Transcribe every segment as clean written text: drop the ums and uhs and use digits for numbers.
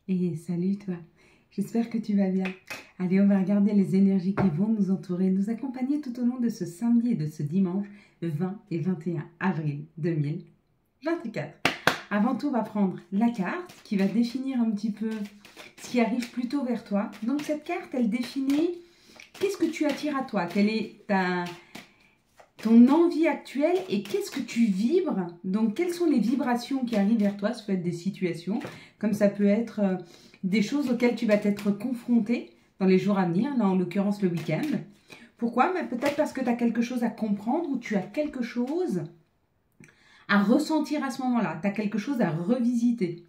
Et salut toi, j'espère que tu vas bien. Allez, on va regarder les énergies qui vont nous entourer, nous accompagner tout au long de ce samedi et de ce dimanche 20 et 21 avril 2024. Avant tout, on va prendre la carte qui va définir un petit peu ce qui arrive plutôt vers toi. Donc cette carte, elle définit qu'est-ce que tu attires à toi, quelle est ton envie actuelle et qu'est-ce que tu vibres. Donc, quelles sont les vibrations qui arrivent vers toi? Ça peut être des situations, comme ça peut être des choses auxquelles tu vas être confronté dans les jours à venir, là en l'occurrence le week-end. Pourquoi? Peut-être parce que tu as quelque chose à comprendre ou tu as quelque chose à ressentir à ce moment-là. Tu as quelque chose à revisiter,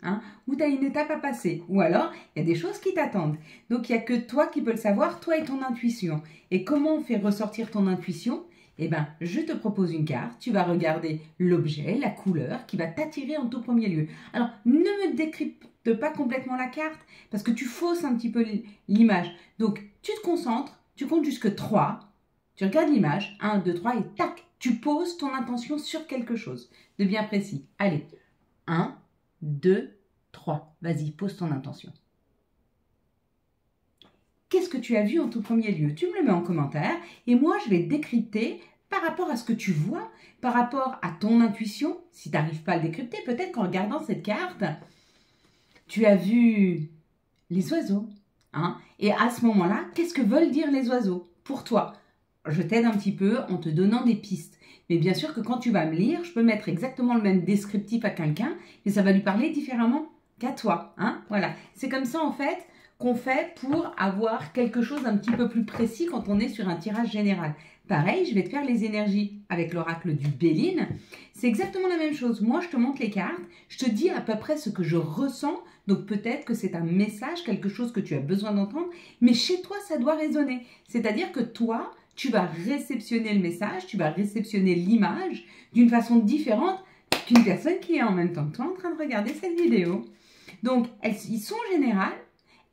ou tu as une étape à passer. Ou alors, il y a des choses qui t'attendent. Donc, il n'y a que toi qui peux le savoir, toi et ton intuition. Et comment on fait ressortir ton intuition? Eh bien, je te propose une carte, tu vas regarder l'objet, la couleur qui va t'attirer en tout premier lieu. Alors, ne me décrypte pas complètement la carte parce que tu fausses un petit peu l'image. Donc, tu te concentres, tu comptes jusque 3, tu regardes l'image, 1, 2, 3 et tac, tu poses ton intention sur quelque chose de bien précis. Allez, 1, 2, 3. Vas-y, pose ton intention. Qu'est-ce que tu as vu en tout premier lieu? Tu me le mets en commentaire et moi, je vais décrypter par rapport à ce que tu vois, par rapport à ton intuition. Si tu n'arrives pas à le décrypter, peut-être qu'en regardant cette carte, tu as vu les oiseaux. Et à ce moment-là, qu'est-ce que veulent dire les oiseaux pour toi? Je t'aide un petit peu en te donnant des pistes. Mais bien sûr que quand tu vas me lire, je peux mettre exactement le même descriptif à quelqu'un et ça va lui parler différemment qu'à toi. Voilà. C'est comme ça en fait qu'on fait pour avoir quelque chose d'un petit peu plus précis quand on est sur un tirage général. Pareil, je vais te faire les énergies avec l'oracle du Béline. C'est exactement la même chose. Moi, je te montre les cartes, je te dis à peu près ce que je ressens. Donc peut-être que c'est un message, quelque chose que tu as besoin d'entendre, mais chez toi, ça doit résonner. C'est-à-dire que toi, tu vas réceptionner le message, tu vas réceptionner l'image d'une façon différente qu'une personne qui est en même temps que toi en train de regarder cette vidéo. Donc, ils sont générales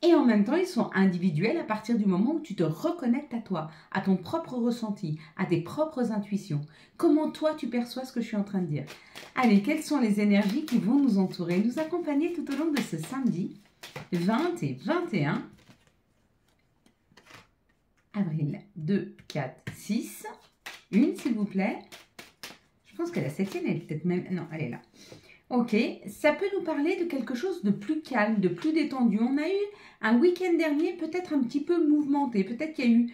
et en même temps, ils sont individuels à partir du moment où tu te reconnectes à toi, à ton propre ressenti, à tes propres intuitions. Comment toi, tu perçois ce que je suis en train de dire? Allez, quelles sont les énergies qui vont nous entourer, nous accompagner tout au long de ce samedi 20 et 21 avril 2, 4, 6. Une, s'il vous plaît. Je pense que la septième, elle est peut-être même... Non, elle est là. Ok, ça peut nous parler de quelque chose de plus calme, de plus détendu. On a eu un week-end dernier peut-être un petit peu mouvementé. Peut-être qu'il y a eu...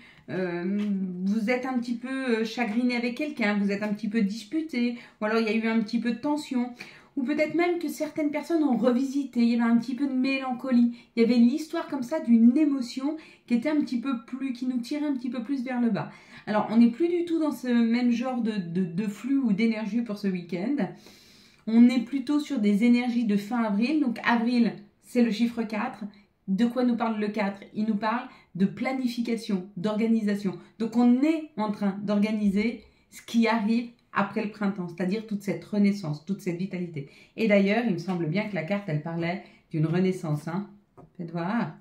vous êtes un petit peu chagriné avec quelqu'un, vous êtes un petit peu disputé, ou alors il y a eu un petit peu de tension. Ou peut-être même que certaines personnes ont revisité, il y avait un petit peu de mélancolie. Il y avait l'histoire comme ça d'une émotion qui était un petit peu plus, qui nous tirait un petit peu plus vers le bas. Alors, on n'est plus du tout dans ce même genre de flux ou d'énergie pour ce week-end. On est plutôt sur des énergies de fin avril. Donc, avril, c'est le chiffre 4. De quoi nous parle le 4? Il nous parle de planification, d'organisation. Donc, on est en train d'organiser ce qui arrive après le printemps, c'est-à-dire toute cette renaissance, toute cette vitalité. Et d'ailleurs, il me semble bien que la carte, elle parlait d'une renaissance. Faites voir,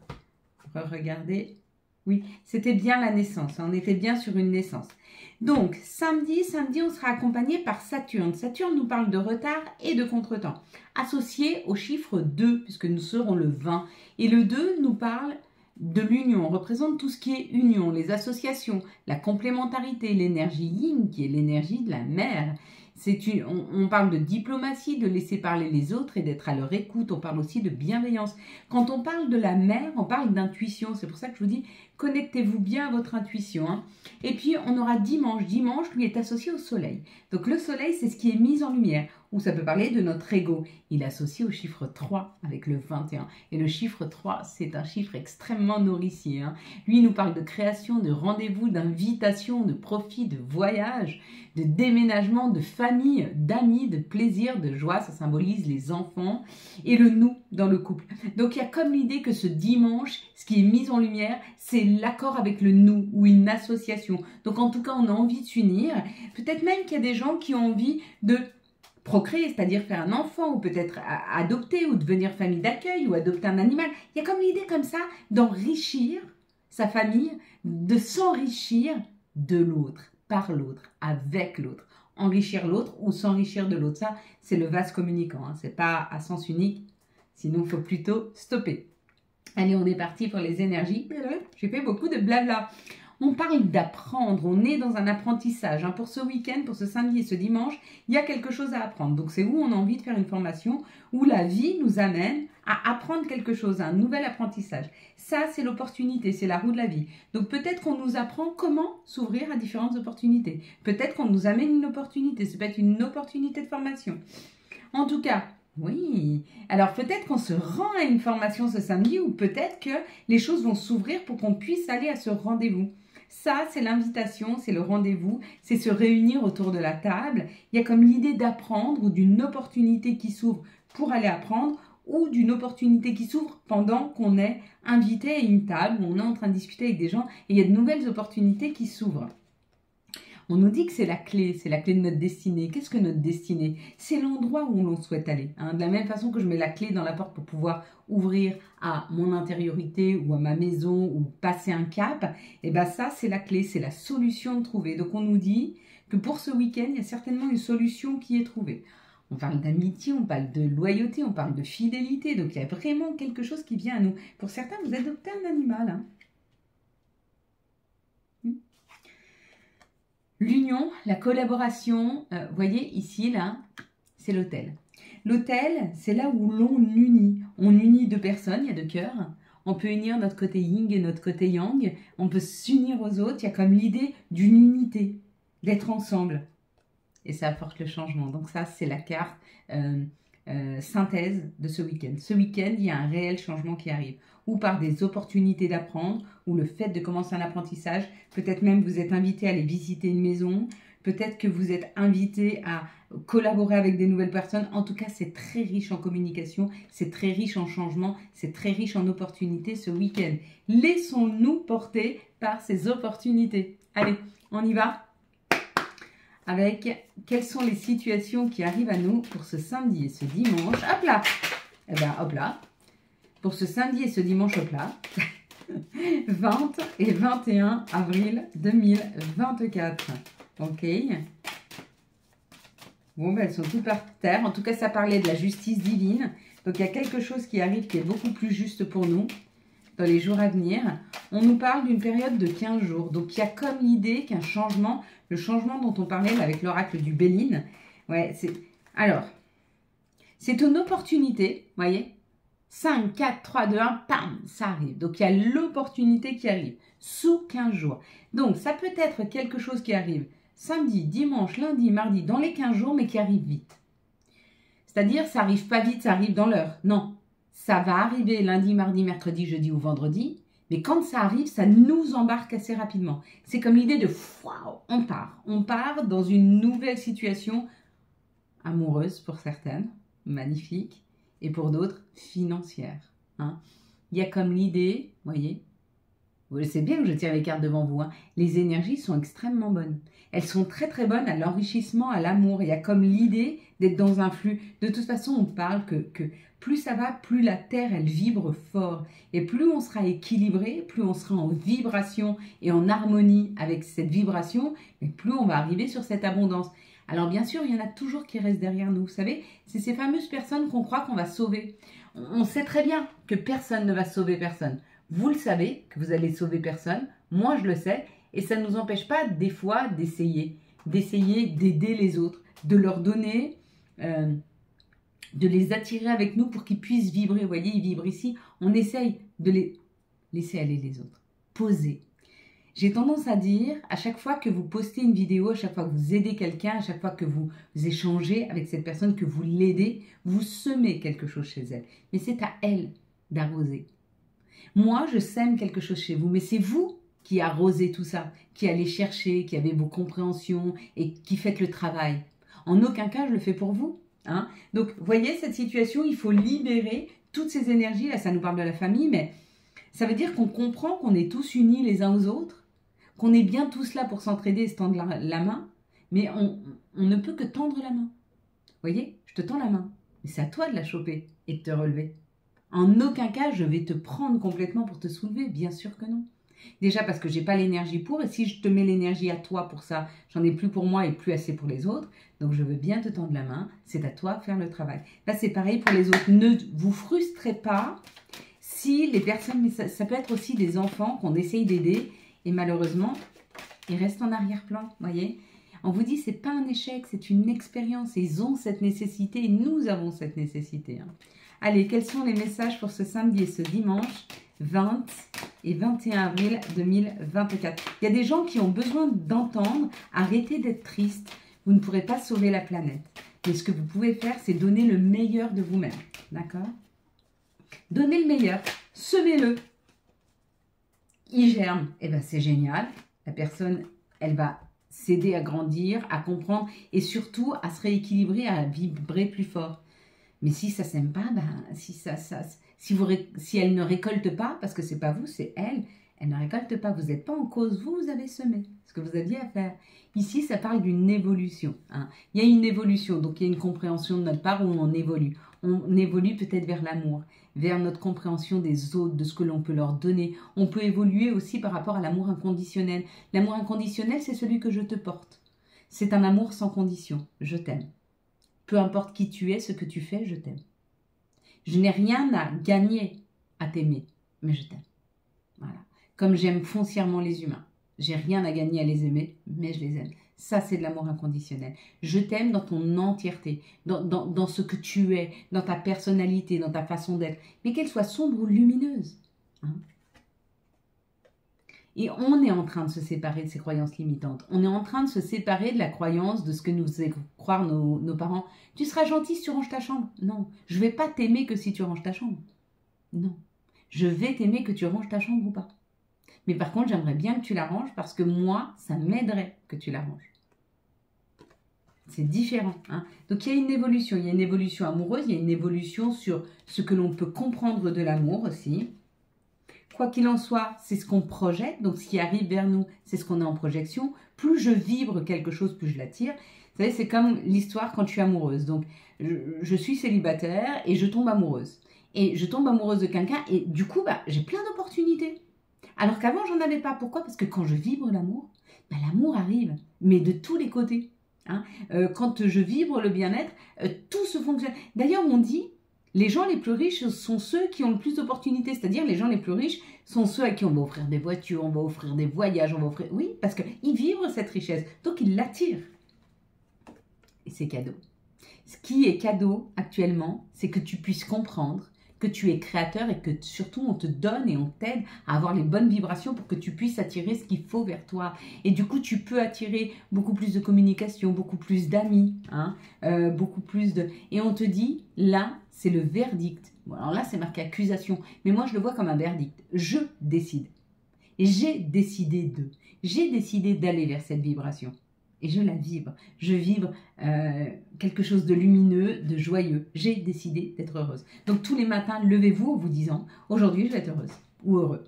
regardez. Oui, c'était bien la naissance, on était bien sur une naissance. Donc, samedi, on sera accompagné par Saturne. Saturne nous parle de retard et de contretemps, associé au chiffre 2, puisque nous serons le 20. Et le 2 nous parle de l'union, on représente tout ce qui est union, les associations, la complémentarité, l'énergie yin, qui est l'énergie de la mer. On parle de diplomatie, de laisser parler les autres et d'être à leur écoute. On parle aussi de bienveillance. Quand on parle de la mer, on parle d'intuition. C'est pour ça que je vous dis, connectez-vous bien à votre intuition. Et puis, on aura dimanche. Dimanche, lui, est associé au soleil. Donc, le soleil, c'est ce qui est mis en lumière. Ou ça peut parler de notre ego. Il est associé au chiffre 3 avec le 21. Et le chiffre 3, c'est un chiffre extrêmement nourricier. Lui, il nous parle de création, de rendez-vous, d'invitation, de profit, de voyage, de déménagement, de famille, d'amis, de plaisir, de joie. Ça symbolise les enfants et le nous dans le couple. Donc, il y a comme l'idée que ce dimanche, ce qui est mis en lumière, c'est l'accord avec le nous ou une association. Donc, en tout cas, on a envie de s'unir. Peut-être même qu'il y a des gens qui ont envie de procréer, c'est-à-dire faire un enfant ou peut-être adopter ou devenir famille d'accueil ou adopter un animal. Il y a comme l'idée comme ça d'enrichir sa famille, de s'enrichir de l'autre, par l'autre, avec l'autre. Enrichir l'autre ou s'enrichir de l'autre. Ça, c'est le vase communicant. C'est pas à sens unique. Sinon, il faut plutôt stopper. Allez, on est parti pour les énergies. J'ai fait beaucoup de blabla. On parle d'apprendre, on est dans un apprentissage. Hein. Pour ce week-end, pour ce samedi et ce dimanche, il y a quelque chose à apprendre. Donc c'est où on a envie de faire une formation, où la vie nous amène à apprendre quelque chose, un nouvel apprentissage. Ça, c'est l'opportunité, c'est la roue de la vie. Donc peut-être qu'on nous apprend comment s'ouvrir à différentes opportunités. Peut-être qu'on nous amène une opportunité, ça peut être une opportunité de formation. En tout cas, oui. Alors peut-être qu'on se rend à une formation ce samedi ou peut-être que les choses vont s'ouvrir pour qu'on puisse aller à ce rendez-vous. Ça, c'est l'invitation, c'est le rendez-vous, c'est se réunir autour de la table. Il y a comme l'idée d'apprendre ou d'une opportunité qui s'ouvre pour aller apprendre ou d'une opportunité qui s'ouvre pendant qu'on est invité à une table où on est en train de discuter avec des gens et il y a de nouvelles opportunités qui s'ouvrent. On nous dit que c'est la clé de notre destinée. Qu'est-ce que notre destinée? C'est l'endroit où l'on souhaite aller. Hein. De la même façon que je mets la clé dans la porte pour pouvoir ouvrir à mon intériorité ou à ma maison ou passer un cap, et bien ça, c'est la clé, c'est la solution de trouver. Donc on nous dit que pour ce week-end, il y a certainement une solution qui est trouvée. On parle d'amitié, on parle de loyauté, on parle de fidélité. Donc il y a vraiment quelque chose qui vient à nous. Pour certains, vous adoptez un animal. Hein. L'union, la collaboration, vous voyez ici, là, c'est l'hôtel. L'hôtel, c'est là où l'on unit. On unit deux personnes, il y a deux cœurs. On peut unir notre côté yin et notre côté yang. On peut s'unir aux autres. Il y a comme l'idée d'une unité, d'être ensemble. Et ça apporte le changement. Donc ça, c'est la carte synthèse de ce week-end. Ce week-end, il y a un réel changement qui arrive. Ou par des opportunités d'apprendre, ou le fait de commencer un apprentissage. Peut-être même vous êtes invité à aller visiter une maison. Peut-être que vous êtes invité à collaborer avec des nouvelles personnes. En tout cas, c'est très riche en communication, c'est très riche en changement, c'est très riche en opportunités ce week-end. Laissons-nous porter par ces opportunités. Allez, on y va avec quelles sont les situations qui arrivent à nous pour ce samedi et ce dimanche. Hop là! Eh bien, hop là. Pour ce samedi et ce dimanche, hop là. 20 et 21 avril 2024. Ok. Bon, ben, elles sont toutes par terre. En tout cas, ça parlait de la justice divine. Donc, il y a quelque chose qui arrive qui est beaucoup plus juste pour nous dans les jours à venir. On nous parle d'une période de 15 jours. Donc, il y a comme l'idée qu'un changement, le changement dont on parlait avec l'oracle du Béline. Ouais, c'est... Alors, c'est une opportunité, vous voyez. 5, 4, 3, 2, 1, pam, ça arrive. Donc, il y a l'opportunité qui arrive sous 15 jours. Donc, ça peut être quelque chose qui arrive samedi, dimanche, lundi, mardi, dans les 15 jours, mais qui arrive vite. C'est-à-dire, ça n'arrive pas vite, ça arrive dans l'heure. Non, ça va arriver lundi, mardi, mercredi, jeudi ou vendredi. Mais quand ça arrive, ça nous embarque assez rapidement. C'est comme l'idée de waouh, on part. On part dans une nouvelle situation amoureuse pour certaines, magnifique, et pour d'autres, financière. Hein. Il y a comme l'idée, voyez, vous savez bien que je tire les cartes devant vous, hein, les énergies sont extrêmement bonnes. Elles sont très très bonnes à l'enrichissement, à l'amour. Il y a comme l'idée d'être dans un flux. De toute façon, on parle que plus ça va, plus la Terre, elle vibre fort. Et plus on sera équilibré, plus on sera en vibration et en harmonie avec cette vibration, mais plus on va arriver sur cette abondance. Alors bien sûr, il y en a toujours qui restent derrière nous. Vous savez, c'est ces fameuses personnes qu'on croit qu'on va sauver. On sait très bien que personne ne va sauver personne. Vous le savez, que vous allez sauver personne. Moi, je le sais. Et ça ne nous empêche pas, des fois, d'essayer d'aider les autres, de leur donner, de les attirer avec nous pour qu'ils puissent vibrer. Vous voyez, ils vibrent ici. On essaye de les laisser aller les autres. Poser. J'ai tendance à dire, à chaque fois que vous postez une vidéo, à chaque fois que vous aidez quelqu'un, à chaque fois que vous échangez avec cette personne, que vous l'aidez, vous semez quelque chose chez elle. Mais c'est à elle d'arroser. Moi, je sème quelque chose chez vous, mais c'est vous qui arrosez tout ça, qui allez chercher, qui avez vos compréhensions et qui faites le travail. En aucun cas, je le fais pour vous. Hein. Donc, vous voyez, cette situation, il faut libérer toutes ces énergies. Là, ça nous parle de la famille, mais ça veut dire qu'on comprend qu'on est tous unis les uns aux autres, qu'on est bien tous là pour s'entraider et se tendre la main, mais on ne peut que tendre la main. Vous voyez, je te tends la main, mais c'est à toi de la choper et de te relever. En aucun cas, je vais te prendre complètement pour te soulever, bien sûr que non. Déjà parce que j'ai pas l'énergie pour, et si je te mets l'énergie à toi pour ça, j'en ai plus pour moi et plus assez pour les autres. Donc je veux bien te tendre la main, c'est à toi de faire le travail. Là c'est pareil pour les autres, ne vous frustrez pas si aussi les personnes, mais ça peut être aussi des enfants qu'on essaye d'aider et malheureusement, ils restent en arrière-plan, voyez. On vous dit, c'est pas un échec, c'est une expérience. Et ils ont cette nécessité et nous avons cette nécessité. Hein. Allez, quels sont les messages pour ce samedi et ce dimanche 20 et 21 avril 2024. Il y a des gens qui ont besoin d'entendre, arrêtez d'être triste. Vous ne pourrez pas sauver la planète. Mais ce que vous pouvez faire, c'est donner le meilleur de vous-même. D'accord? Donnez le meilleur, semez-le. Il germe, eh ben c'est génial. La personne, elle va s'aider à grandir, à comprendre et surtout à se rééquilibrer, à vibrer plus fort. Mais si ça ne s'aime pas, ben, si elle ne récolte pas, parce que ce n'est pas vous, c'est elle, elle ne récolte pas, vous n'êtes pas en cause, vous avez semé ce que vous aviez à faire. Ici, ça parle d'une évolution. Hein. Il y a une évolution, donc il y a une compréhension de notre part où on évolue. On évolue peut-être vers l'amour, vers notre compréhension des autres, de ce que l'on peut leur donner. On peut évoluer aussi par rapport à l'amour inconditionnel. L'amour inconditionnel, c'est celui que je te porte. C'est un amour sans condition. Je t'aime. Peu importe qui tu es, ce que tu fais, je t'aime. Je n'ai rien à gagner à t'aimer, mais je t'aime. Voilà. Comme j'aime foncièrement les humains. J'ai rien à gagner à les aimer, mais je les aime. Ça, c'est de l'amour inconditionnel. Je t'aime dans ton entièreté, dans ce que tu es, dans ta personnalité, dans ta façon d'être, mais qu'elle soit sombre ou lumineuse. Hein? Et on est en train de se séparer de ces croyances limitantes. On est en train de se séparer de la croyance de ce que nous faisaient croire nos parents. Tu seras gentil si tu ranges ta chambre. Non, je ne vais pas t'aimer que si tu ranges ta chambre. Non, je vais t'aimer que tu ranges ta chambre ou pas. Mais par contre, j'aimerais bien que tu la ranges parce que moi, ça m'aiderait que tu la ranges. C'est différent. Hein. Donc, il y a une évolution. Il y a une évolution amoureuse, il y a une évolution sur ce que l'on peut comprendre de l'amour aussi. Quoi qu'il en soit, c'est ce qu'on projette. Donc, ce qui arrive vers nous, c'est ce qu'on est en projection. Plus je vibre quelque chose, plus je l'attire. Vous savez, c'est comme l'histoire quand je suis amoureuse. Donc, je suis célibataire et je tombe amoureuse. Et je tombe amoureuse de quelqu'un et du coup, j'ai plein d'opportunités. Alors qu'avant, j'en avais pas. Pourquoi? Parce que quand je vibre l'amour, l'amour arrive, mais de tous les côtés. Hein. Quand je vibre le bien-être, tout se fonctionne. D'ailleurs, on dit, les gens les plus riches sont ceux qui ont le plus d'opportunités. C'est-à-dire, les gens les plus riches sont ceux à qui on va offrir des voitures, on va offrir des voyages, on va offrir... Oui, parce qu'ils vibrent cette richesse. Donc, ils l'attirent. Et c'est cadeau. Ce qui est cadeau actuellement, c'est que tu puisses comprendre que tu es créateur et que surtout on te donne et on t'aide à avoir les bonnes vibrations pour que tu puisses attirer ce qu'il faut vers toi. Et du coup, tu peux attirer beaucoup plus de communication, beaucoup plus d'amis, hein, beaucoup plus de... Et on te dit, là, c'est le verdict. Bon, alors là, c'est marqué accusation, mais moi, je le vois comme un verdict. Je décide. Et j'ai décidé de. J'ai décidé d'aller vers cette vibration. Et je la vibre. Je vibre quelque chose de lumineux, de joyeux. J'ai décidé d'être heureuse. Donc tous les matins, levez-vous en vous disant « Aujourd'hui, je vais être heureuse » ou « heureux ».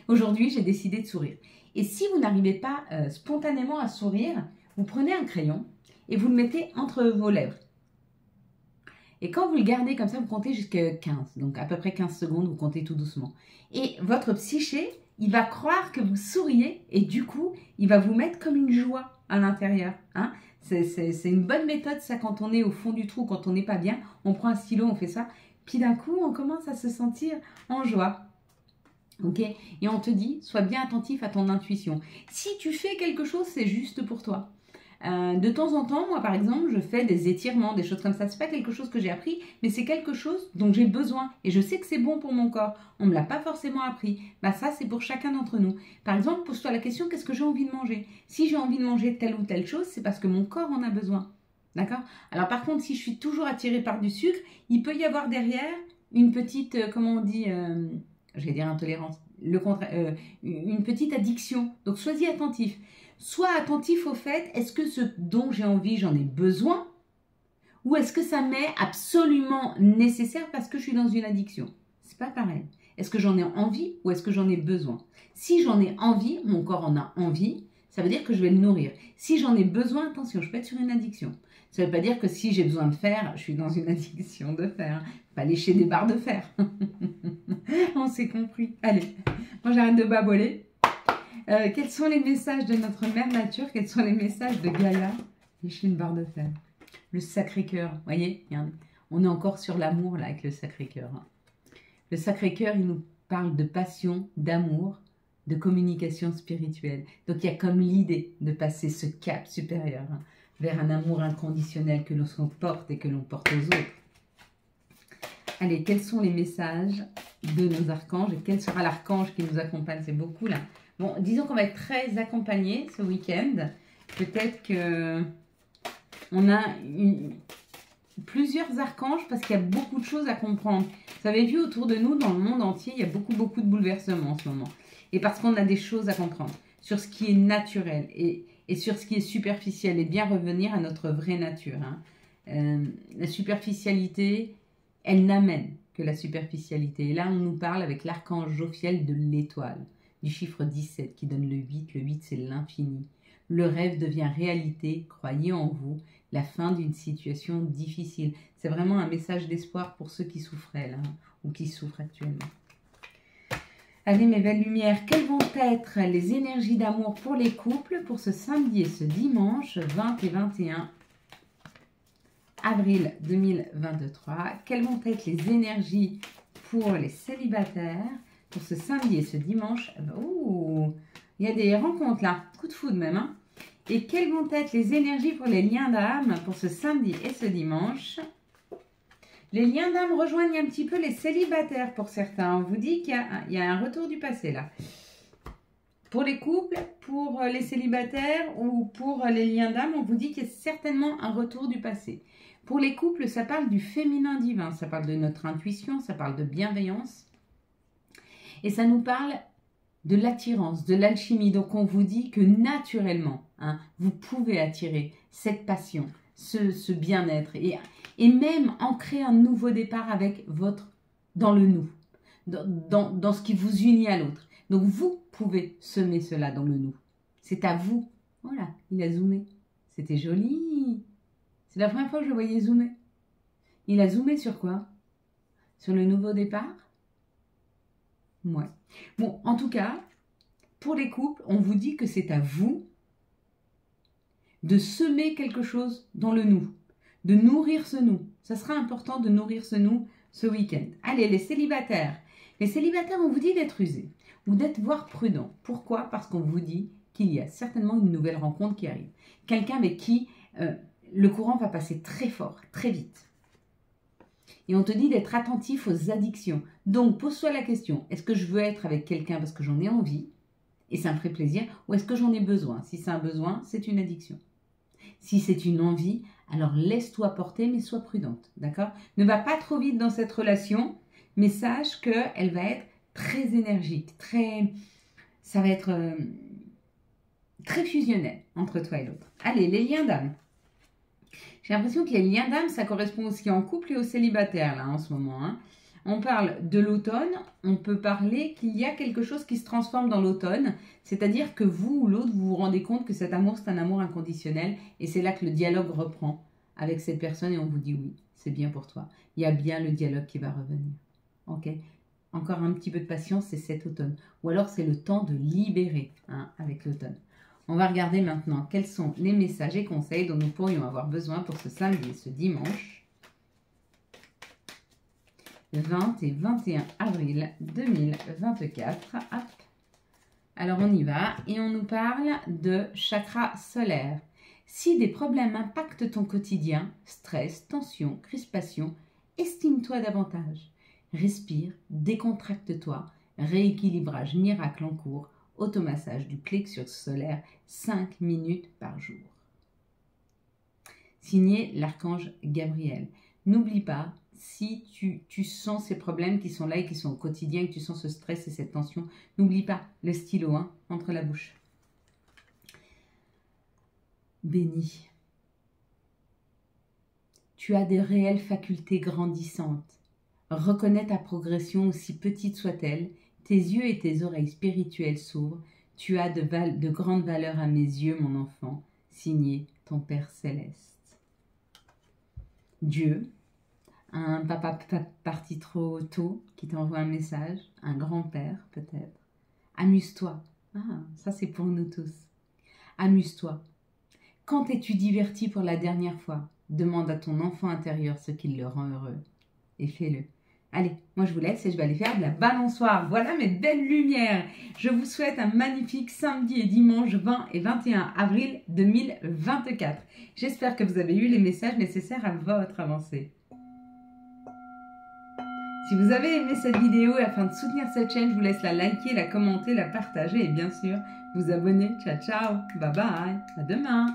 Aujourd'hui, j'ai décidé de sourire. Et si vous n'arrivez pas spontanément à sourire, vous prenez un crayon et vous le mettez entre vos lèvres. Et quand vous le gardez comme ça, vous comptez jusqu'à 15. Donc à peu près 15 secondes, vous comptez tout doucement. Et votre psyché, il va croire que vous souriez et du coup, il va vous mettre comme une joie à l'intérieur. Hein. C'est une bonne méthode, ça, quand on est au fond du trou, quand on n'est pas bien. On prend un stylo, on fait ça. Puis d'un coup, on commence à se sentir en joie. Ok? Et on te dit, sois bien attentif à ton intuition. Si tu fais quelque chose, c'est juste pour toi. De temps en temps, moi par exemple, je fais des étirements, des choses comme ça. C'est pas quelque chose que j'ai appris, mais c'est quelque chose dont j'ai besoin. Et je sais que c'est bon pour mon corps. On me l'a pas forcément appris. Ça, c'est pour chacun d'entre nous. Par exemple, pose-toi la question, qu'est-ce que j'ai envie de manger? Si j'ai envie de manger telle ou telle chose, c'est parce que mon corps en a besoin. D'accord? Alors par contre, si je suis toujours attirée par du sucre, il peut y avoir derrière une petite, comment on dit, je vais dire intolérance, une petite addiction. Donc sois-y attentif. Sois attentif au fait, est-ce que ce dont j'ai envie, j'en ai besoin? Ou est-ce que ça m'est absolument nécessaire parce que je suis dans une addiction? C'est pas pareil. Est-ce que j'en ai envie ou est-ce que j'en ai besoin? Si j'en ai envie, mon corps en a envie, ça veut dire que je vais le nourrir. Si j'en ai besoin, attention, je peux être sur une addiction. Ça ne veut pas dire que si j'ai besoin de fer, je suis dans une addiction de fer. Pas lécher des barres de fer. On s'est compris. Allez, moi j'arrête de baboler. Quels sont les messages de notre mère nature? Quels sont les messages de Gaïa? Lécher une barre de fer. Le Sacré-Cœur, vous voyez, on est encore sur l'amour là avec le Sacré-Cœur. Le Sacré-Cœur, il nous parle de passion, d'amour, de communication spirituelle. Donc il y a comme l'idée de passer ce cap supérieur vers un amour inconditionnel que l'on se porte et que l'on porte aux autres. Allez, quels sont les messages de nos archanges et quel sera l'archange qui nous accompagne? C'est beaucoup là. Bon, disons qu'on va être très accompagnés ce week-end. Peut-être que on a plusieurs archanges parce qu'il y a beaucoup de choses à comprendre. Vous avez vu autour de nous, dans le monde entier, il y a beaucoup de bouleversements en ce moment. Et parce qu'on a des choses à comprendre sur ce qui est naturel et sur ce qui est superficiel et bien revenir à notre vraie nature. La superficialité, elle n'amène que la superficialité. Et là, on nous parle avec l'archange Jophiel de l'étoile, du chiffre 17 qui donne le 8. Le 8, c'est l'infini. Le rêve devient réalité, croyez en vous, la fin d'une situation difficile. C'est vraiment un message d'espoir pour ceux qui souffraient là, ou qui souffrent actuellement. Allez mes belles lumières, quelles vont être les énergies d'amour pour les couples pour ce samedi et ce dimanche 20 et 21 avril 2023? Quelles vont être les énergies pour les célibataires pour ce samedi et ce dimanche? Ouh, il y a des rencontres là, coup de foudre même. Hein. Et quelles vont être les énergies pour les liens d'âme pour ce samedi et ce dimanche? Les liens d'âme rejoignent un petit peu les célibataires pour certains. On vous dit qu'il y a un retour du passé là. Pour les couples, pour les célibataires ou pour les liens d'âme, on vous dit qu'il y a certainement un retour du passé. Pour les couples, ça parle du féminin divin, ça parle de notre intuition, ça parle de bienveillance. Et ça nous parle de l'attirance, de l'alchimie. Donc on vous dit que naturellement, vous pouvez attirer cette passion, ce bien-être et même ancrer un nouveau départ avec votre, dans le nous, dans ce qui vous unit à l'autre. Donc vous pouvez semer cela dans le nous. C'est à vous. Voilà, il a zoomé. C'était joli. C'est la première fois que je le voyais zoomer. Il a zoomé sur quoi? Sur le nouveau départ? Ouais. Bon, en tout cas, pour les couples, on vous dit que c'est à vous de semer quelque chose dans le nous, de nourrir ce nous. Ça sera important de nourrir ce nous ce week-end. Allez, les célibataires. Les célibataires, on vous dit d'être usés ou d'être voire prudent. Pourquoi? Parce qu'on vous dit qu'il y a certainement une nouvelle rencontre qui arrive. Quelqu'un avec qui le courant va passer très fort, très vite. Et on te dit d'être attentif aux addictions. Donc, pose-toi la question, est-ce que je veux être avec quelqu'un parce que j'en ai envie et ça me ferait plaisir, ou est-ce que j'en ai besoin? Si c'est un besoin, c'est une addiction. Si c'est une envie, alors laisse-toi porter, mais sois prudente, d'accord? Ne va pas trop vite dans cette relation, mais sache qu'elle va être très énergique, ça va être très fusionnel entre toi et l'autre. Allez, les liens d'âme. J'ai l'impression que les liens d'âme, ça correspond aussi en couple et aux célibataires, là, en ce moment. On parle de l'automne, on peut parler qu'il y a quelque chose qui se transforme dans l'automne, c'est-à-dire que vous ou l'autre, vous vous rendez compte que cet amour, c'est un amour inconditionnel, et c'est là que le dialogue reprend avec cette personne, et on vous dit oui, c'est bien pour toi. Il y a bien le dialogue qui va revenir. Ok? Encore un petit peu de patience, c'est cet automne. Ou alors c'est le temps de libérer avec l'automne. On va regarder maintenant quels sont les messages et conseils dont nous pourrions avoir besoin pour ce samedi et ce dimanche. 20 et 21 avril 2024. Hop. Alors on y va et on nous parle de chakra solaire. Si des problèmes impactent ton quotidien, stress, tension, crispation, estime-toi davantage. Respire, décontracte-toi, rééquilibrage miracle en cours, automassage du plexus solaire, 5 minutes par jour. Signé l'archange Gabriel. N'oublie pas, si tu sens ces problèmes qui sont là et qui sont au quotidien, et que tu sens ce stress et cette tension, n'oublie pas le stylo entre la bouche. Béni. Tu as des réelles facultés grandissantes. Reconnais ta progression, aussi petite soit-elle. Tes yeux et tes oreilles spirituelles s'ouvrent. Tu as de grandes valeurs à mes yeux, mon enfant. Signé ton Père Céleste. Dieu, un papa parti trop tôt qui t'envoie un message, un grand-père peut-être. Amuse-toi. Ça c'est pour nous tous. Amuse-toi. Quand t'es-tu diverti pour la dernière fois? Demande à ton enfant intérieur ce qui le rend heureux. Et fais-le. Allez, moi je vous laisse et je vais aller faire de la balançoire. Voilà mes belles lumières. Je vous souhaite un magnifique samedi et dimanche 20 et 21 avril 2024. J'espère que vous avez eu les messages nécessaires à votre avancée. Si vous avez aimé cette vidéo et afin de soutenir cette chaîne, je vous laisse la liker, la commenter, la partager et bien sûr vous abonner. Ciao, ciao, bye bye, à demain.